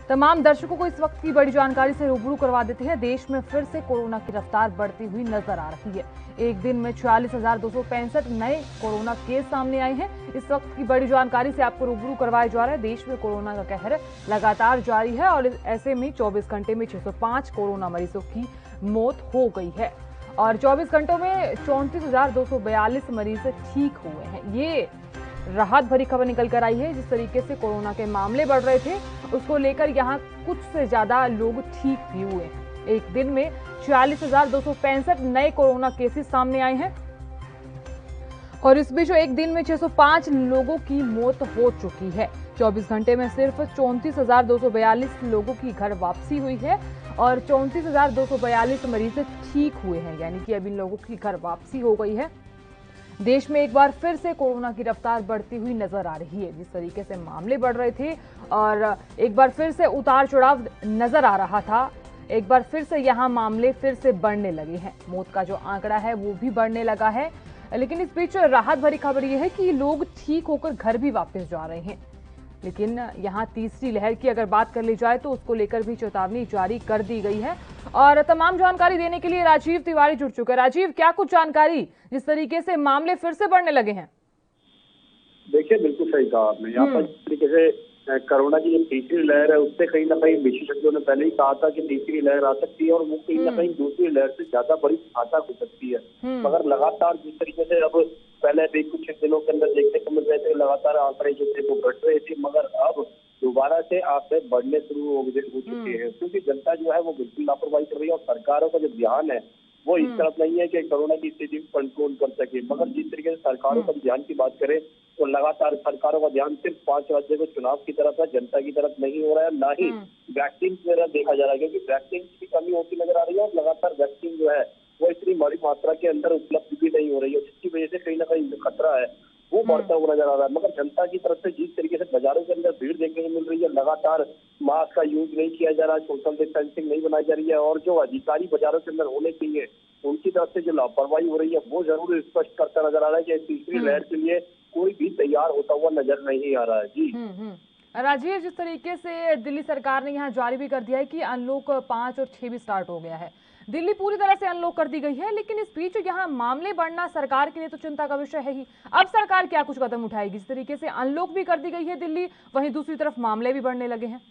तमाम दर्शकों को इस वक्त की बड़ी जानकारी से रूबरू करवा देते हैं। देश में फिर से कोरोना की रफ्तार बढ़ती हुई नजर आ रही है। एक दिन में 46,265 नए कोरोना केस सामने आए हैं। इस वक्त की बड़ी जानकारी से आपको रूबरू करवाया जा रहा है। देश में कोरोना का कहर लगातार जारी है और ऐसे में 24 घंटे में 605 कोरोना मरीजों की मौत हो गई है और 24 घंटों में 34,242 मरीज ठीक हुए हैं। ये राहत भरी खबर निकल कर आई है। जिस तरीके से कोरोना के मामले बढ़ रहे थे उसको लेकर यहाँ कुछ से ज्यादा लोग ठीक भी हुए हैं। एक दिन में 46,265 नए कोरोना केसेस सामने आए हैं और इस बीच एक दिन में 605 लोगों की मौत हो चुकी है। 24 घंटे में सिर्फ 34,242 लोगों की घर वापसी हुई है और 34,242 मरीज ठीक हुए हैं, यानी कि अब इन लोगों की घर वापसी हो गई है। देश में एक बार फिर से कोरोना की रफ्तार बढ़ती हुई नजर आ रही है। जिस तरीके से मामले बढ़ रहे थे और एक बार फिर से उतार चढ़ाव नजर आ रहा था, एक बार फिर से यहाँ मामले फिर से बढ़ने लगे हैं। मौत का जो आंकड़ा है वो भी बढ़ने लगा है, लेकिन इस बीच राहत भरी खबर यह है कि लोग ठीक होकर घर भी वापस जा रहे हैं। लेकिन यहाँ तीसरी लहर की अगर बात कर ली जाए तो उसको लेकर भी चेतावनी जारी कर दी गई है और तमाम जानकारी देने के लिए राजीव तिवारी जुड़ चुके हैं। राजीव, क्या कुछ जानकारी जिस तरीके से मामले फिर से बढ़ने लगे हैं? देखिए, बिल्कुल सही कहा आपने। यहाँ पर जिस तरीके से कोरोना की जो तीसरी लहर है उससे कहीं ना कहीं विशेषज्ञों ने पहले ही कहा था कि तीसरी लहर आ सकती है और वो कहीं ना कहीं दूसरी लहर से ज्यादा बड़ी घातक हो सकती है। मगर लगातार जिस तरीके से अब पहले भी कुछ दिनों के अंदर देखने को मिल रहे थे, लगातार आंकड़े जो थे वो घट रहे थे, मगर अब दोबारा से आंकड़े बढ़ने शुरू हो चुके हैं क्योंकि जनता जो है वो बिल्कुल लापरवाही कर रही है और सरकारों का जो ध्यान है वो इस तरफ नहीं है कि कोरोना की स्थिति को कंट्रोल कर सके। मगर जिस तरीके से सरकारों का ध्यान की बात करें तो लगातार सरकारों का ध्यान सिर्फ 5 राज्यों के चुनाव की तरफ है, जनता की तरफ नहीं हो रहा है, ना ही वैक्सीन की तरफ देखा जा रहा है क्योंकि वैक्सीन की कमी होती नजर आ रही है और लगातार वैक्सीन जो है वो इतनी बड़ी मात्रा के अंदर उपलब्ध भी नहीं हो रही है, जिसकी वजह से कहीं ना कहीं जो खतरा है वो बढ़ता हुआ नजर आ रहा है। मगर जनता की तरफ से जिस तरीके से बाजारों के अंदर भीड़ देखने को मिल रही है, लगातार मास्क का यूज नहीं किया जा रहा है, सोशल डिस्टेंसिंग नहीं बनाई जा रही है और जो अधिकारी बाजारों के अंदर होने चाहिए उनकी तरफ से जो लापरवाही हो रही है वो जरूर स्पष्ट करता नजर आ रहा है कि तीसरी लहर के लिए कोई भी तैयार होता हुआ नजर नहीं आ रहा है। जी राजीव, जिस तरीके से दिल्ली सरकार ने यहाँ जारी भी कर दिया है कि अनलॉक 5 और 6 भी स्टार्ट हो गया है, दिल्ली पूरी तरह से अनलॉक कर दी गई है, लेकिन इस बीच यहाँ मामले बढ़ना सरकार के लिए तो चिंता का विषय है ही। अब सरकार क्या कुछ कदम उठाएगी? जिस तरीके से अनलॉक भी कर दी गई है दिल्ली, वहीं दूसरी तरफ मामले भी बढ़ने लगे हैं।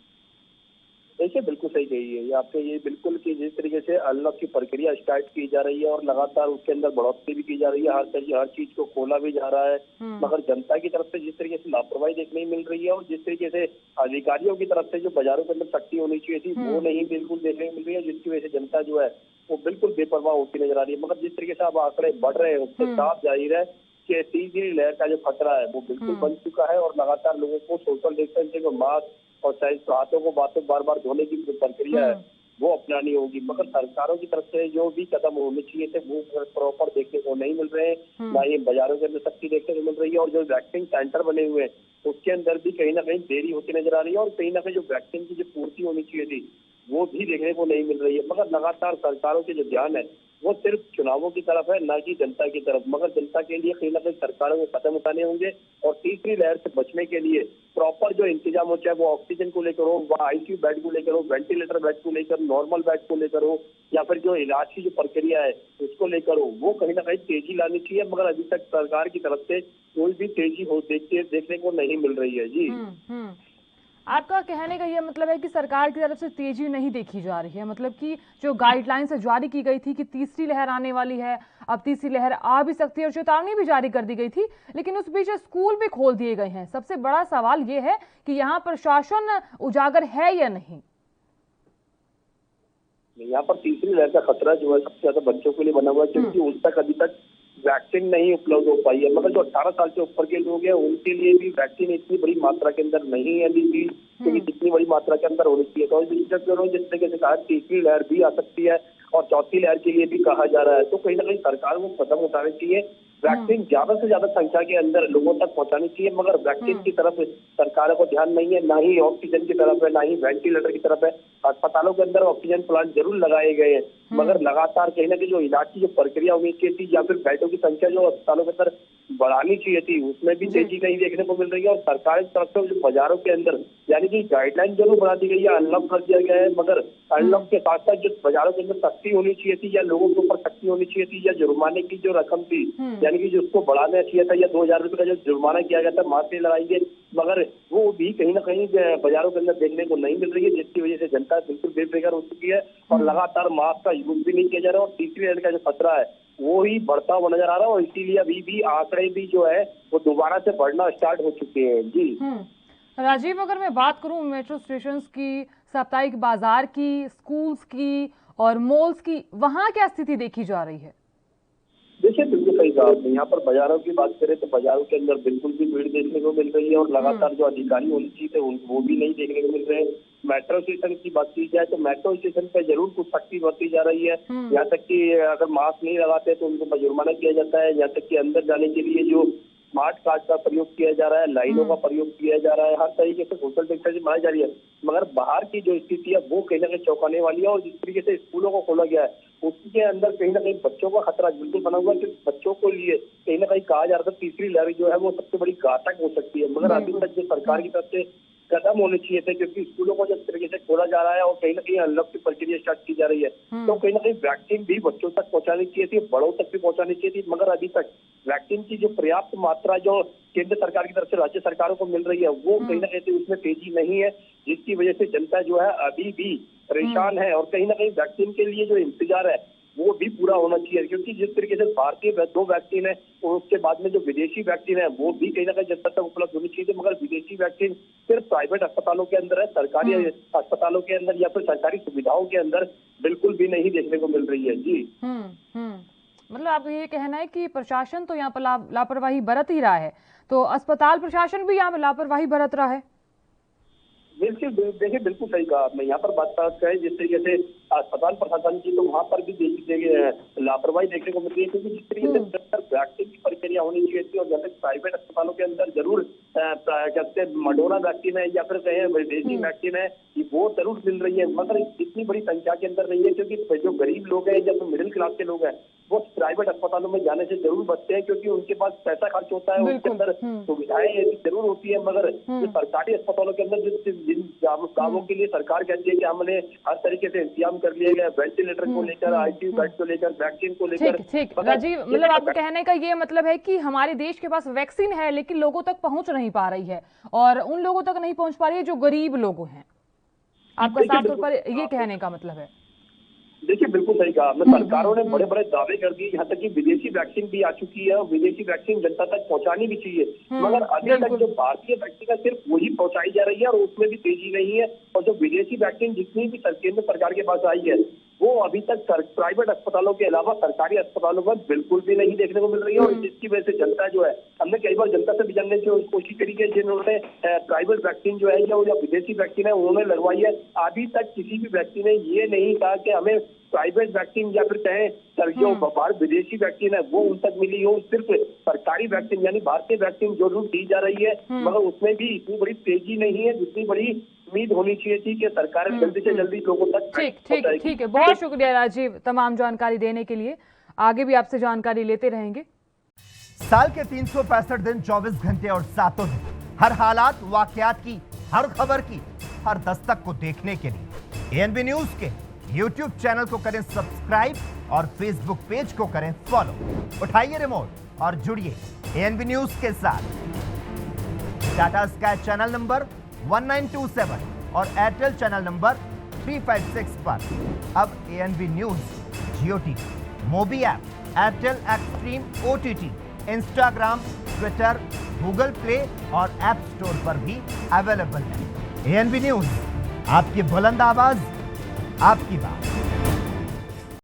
देखिए, बिल्कुल सही कही है आपने ये बिल्कुल कि जिस तरीके से अनलॉक की प्रक्रिया स्टार्ट की जा रही है और लगातार उसके अंदर बढ़ोतरी भी की जा रही है, हर चीज को खोला भी जा रहा है, मगर जनता की तरफ से जिस तरीके से लापरवाही देखने मिल रही है और जिस तरीके से अधिकारियों की तरफ से जो बाजारों के अंदर सख्ती होनी चाहिए थी वो नहीं बिल्कुल देखने को मिल रही है, जिसकी वजह से जनता जो है वो बिल्कुल बेपरवाह होती नजर आ रही है। मगर जिस तरीके से अब आंकड़े बढ़ रहे हैं उससे साफ जाहिर है कि तीसरी लहर का जो खतरा है वो बिल्कुल बन चुका है और लगातार लोगों को सोशल डिस्टेंसिंग और मास्क और हाथों को बार बार धोने की जो प्रक्रिया है वो अपनानी होगी। मगर सरकारों की तरफ से जो भी कदम होने चाहिए थे वो प्रॉपर देखने को नहीं मिल रहे हैं, ना ही बाजारों के अंदर सख्ती देखने को मिल रही है और जो वैक्सीन सेंटर बने हुए हैं उसके अंदर भी कहीं ना कहीं देरी होती नजर आ रही है और कहीं ना कहीं जो वैक्सीन की जो पूर्ति होनी चाहिए थी वो भी देखने को नहीं मिल रही है। मगर लगातार सरकारों के जो ध्यान है वो सिर्फ चुनावों की तरफ है, ना कि जनता की तरफ। मगर जनता के लिए कहीं ना कहीं सरकारों को कदम उठाने होंगे और तीसरी लहर से बचने के लिए प्रॉपर जो इंतजाम हो, चाहे वो ऑक्सीजन को लेकर हो, वह आईसीयू बेड को लेकर हो, वेंटिलेटर बेड को लेकर, नॉर्मल बेड को लेकर हो या फिर जो इलाज की जो प्रक्रिया है उसको लेकर हो, वो कहीं ना कहीं तेजी लानी चाहिए। मगर अभी तक सरकार की तरफ से कोई भी तेजी हो देखने को नहीं मिल रही है। जी आपका कहने का ये मतलब है कि सरकार की तरफ से तेजी नहीं देखी जा रही है, मतलब कि जो गाइडलाइंस जारी की गई थी कि तीसरी लहर आने वाली है, अब तीसरी लहर आ भी सकती है और चेतावनी भी जारी कर दी गई थी, लेकिन उस बीच स्कूल भी खोल दिए गए हैं। सबसे बड़ा सवाल ये है कि यहाँ प्रशासन उजागर है या नहीं। यहाँ पर तीसरी लहर का खतरा जो है सबसे ज्यादा बच्चों के लिए बना हुआ है क्योंकि उस तक अभी तक वैक्सीन नहीं उपलब्ध हो पाई है। मगर जो 18 साल से ऊपर के लोग हैं उनके लिए भी वैक्सीन इतनी बड़ी मात्रा के अंदर नहीं है अभी भी, क्योंकि जितनी बड़ी मात्रा के अंदर होनी चाहिए। तो विशेषज्ञों जिस तरीके से कहा तीसरी लहर भी आ सकती है और चौथी लहर के लिए भी कहा जा रहा है, तो कहीं ना कहीं सरकार को कदम उठाने चाहिए, वैक्सीन ज्यादा से ज्यादा संख्या के अंदर लोगों तक पहुंचानी चाहिए। मगर वैक्सीन की तरफ सरकारों को ध्यान नहीं है, ना ही ऑक्सीजन की तरफ है, ना ही वेंटिलेटर की तरफ है। अस्पतालों के अंदर ऑक्सीजन प्लांट जरूर लगाए गए हैं, मगर लगातार कहीं ना कहीं जो इलाज की जो प्रक्रिया होनी चाहिए थी या फिर बेडों की संख्या जो अस्पतालों के अंदर बढ़ानी चाहिए थी, उसमें भी तेजी नहीं देखने को मिल रही है। और सरकार की तरफ से जो बाजारों के अंदर यानी कि गाइडलाइन जरूर बना दी गई है, अनलॉक कर दिया गया है, मगर अनलॉक के साथ साथ जो बाजारों के अंदर सख्ती होनी चाहिए थी या लोगों के ऊपर सख्ती होनी चाहिए थी या जुर्माने की जो रकम थी यानी कि जिसको बढ़ाना चाहिए था या 2000 रुपये का जो जुर्माना किया गया था मास्क नहीं लगाएंगे, मगर वो भी कहीं ना कहीं बाजारों के अंदर देखने को नहीं मिल रही है, जिसकी वजह से जनता बिल्कुल बेफिक्र हो चुकी है और लगातार मास्क का यूज भी नहीं किया जा रहा है। और तीसरी लहर का जो खतरा है वो ही बढ़ता हुआ नजर आ रहा है और इसीलिए अभी भी आंकड़े भी जो है वो दोबारा से बढ़ना स्टार्ट हो चुके हैं। जी राजीव, अगर मैं बात करूं मेट्रो स्टेशन की, साप्ताहिक बाजार की, स्कूल्स की और मॉल्स की, वहां क्या स्थिति देखी जा रही है? देखिए बिल्कुल सही कहा आपने। यहाँ पर बाजारों की बात करें तो बाजारों के अंदर बिल्कुल भी भीड़ देखने को मिल रही है और लगातार जो अधिकारी होने चाहिए थे वो भी नहीं देखने को मिल रहे हैं। मेट्रो स्टेशन की बात की जाए तो मेट्रो स्टेशन पे जरूर कुछ सख्ती बरती जा रही है। यहाँ तक कि अगर मास्क नहीं लगाते तो उनको जुर्माना किया जाता है। यहाँ तक कि अंदर जाने के लिए जो स्मार्ट कार्ड का प्रयोग किया जा रहा है, लाइनों का प्रयोग किया जा रहा है, हर तरीके से सोशल डिस्टेंसिंग बनाई जा रही है। मगर बाहर की जो स्थिति है वो कहीं ना कहीं चौंकाने वाली है और जिस तरीके से स्कूलों को खोला गया है उसके अंदर कहीं ना कहीं बच्चों का खतरा बिल्कुल बना हुआ है, क्योंकि बच्चों को लिए कहीं ना कहीं कहा जा रहा था तीसरी लहर जो है वो सबसे बड़ी घातक हो सकती है। मगर अभी तक जो सरकार की तरफ से कदम होने चाहिए थे, क्योंकि स्कूलों को जिस तरीके से खोला जा रहा है और कहीं ना कहीं अनलॉक की प्रक्रिया स्टार्ट की जा रही है तो कहीं ना कहीं वैक्सीन भी बच्चों तक पहुंचानी चाहिए थी, बड़ों तक भी पहुंचानी चाहिए थी। मगर अभी तक वैक्सीन की जो पर्याप्त मात्रा जो केंद्र सरकार की तरफ से राज्य सरकारों को मिल रही है वो कहीं ना कहीं उसमें तेजी नहीं है, जिसकी वजह से जनता जो है अभी भी परेशान है। और कहीं ना कहीं वैक्सीन के लिए जो इंतजार है वो भी पूरा होना चाहिए, क्योंकि जिस तरीके से भारतीय 2 वैक्सीन है और उसके बाद में जो विदेशी वैक्सीन है वो भी कहीं ना कहीं जनता तक उपलब्ध होनी चाहिए। मगर विदेशी वैक्सीन सिर्फ प्राइवेट अस्पतालों के अंदर है, सरकारी अस्पतालों के अंदर या फिर सरकारी सुविधाओं के अंदर बिल्कुल भी नहीं देखने को मिल रही है। जी मतलब आप ये कहना है कि प्रशासन तो यहाँ पर लापरवाही बरत ही रहा है, तो अस्पताल प्रशासन भी यहाँ पर लापरवाही बरत रहा है? बिल्कुल देखिए बिल्कुल सही कहा आपने। यहाँ पर बात करें जिस तरीके से अस्पताल प्रशासन की तो वहाँ पर भी लापरवाही देखने को मिलती है, क्योंकि जिस तरीके से वैक्सीन की प्रक्रिया होनी चाहिए थी और जैसे प्राइवेट अस्पतालों के अंदर जरूर कहते मडोना वैक्सीन है या फिर कहें विदेशी वैक्सीन है वो जरूर मिल रही है, मगर इतनी बड़ी संख्या के अंदर नहीं है, क्योंकि जो गरीब लोग हैं या फिर मिडिल क्लास के लोग हैं वो प्राइवेट अस्पतालों में जाने से जरूर बचते हैं, क्योंकि उनके पास पैसा खर्च होता है, उनके अंदर सुविधाएं जरूर होती है। मगर जो सरकारी अस्पतालों के अंदर जिन कामों के लिए सरकार कहती है कि हमने हर तरीके से इंतजाम कर लिए गए, वेंटिलेटर को लेकर, आईसीयू बेड को लेकर, वैक्सीन को लेकर। ठीक राजीव, मतलब आपके कहने का ये मतलब है कि हमारे देश के पास वैक्सीन है लेकिन लोगों तक पहुंच नहीं पा रही है और उन लोगों तक नहीं पहुंच पा रही है जो गरीब लोग हैं, आपका साफ तौर पर ये कहने का मतलब है? देखिए बिल्कुल सही कहा आपने। सरकारों ने बड़े बड़े दावे कर दिए, यहाँ तक कि विदेशी वैक्सीन भी आ चुकी है और विदेशी वैक्सीन जनता तक पहुंचानी भी चाहिए, मगर अभी तक जो भारतीय वैक्सीन है सिर्फ वही पहुंचाई जा रही है और उसमें भी तेजी नहीं है। और जो विदेशी वैक्सीन जितनी भी केंद्र सरकार के पास आई है वो अभी तक प्राइवेट अस्पतालों के अलावा सरकारी अस्पतालों में बिल्कुल भी नहीं देखने को मिल रही है। और जिसकी वजह से जनता जो है, हमने कई बार जनता से भी जानने की कोशिश करी है जिन्होंने प्राइवेट वैक्सीन जो है या विदेशी वैक्सीन है उन्होंने लगवाई है, अभी तक किसी भी व्यक्ति ने ये नहीं कहा कि हमें प्राइवेट वैक्सीन या फिर कहें जो बाहर विदेशी वैक्सीन है वो उन तक मिली हो। सिर्फ सरकारी वैक्सीन यानी भारतीय वैक्सीन जो दी जा रही है मगर उसमें भी इतनी बड़ी तेजी नहीं है जितनी बड़ी उम्मीद होनी चाहिए थी कि सरकार जल्दी से जल्दी लोगों तक। ठीक है, बहुत शुक्रिया राजीव तमाम जानकारी देने के लिए, आगे भी आपसे जानकारी लेते रहेंगे। साल के 365 दिन 24 घंटे और 7 दिन हर हालात वाकयात की, हर खबर की, हर दस्तक को देखने के लिए एएनबी न्यूज के YouTube चैनल को करें सब्सक्राइब और Facebook पेज को करें फॉलो। उठाइए रिमोट और जुड़िए एएनबी न्यूज के साथ। टाटा स्काई चैनल नंबर 1927 और एयरटेल चैनल नंबर 356 पर अब ANB news Jio TV, Mobi app, Airtel Xstream OTT, Instagram, Twitter, Google Play और ऐप स्टोर पर भी अवेलेबल है। एएनबी न्यूज, आपकी बुलंद आवाज, आपकी बात।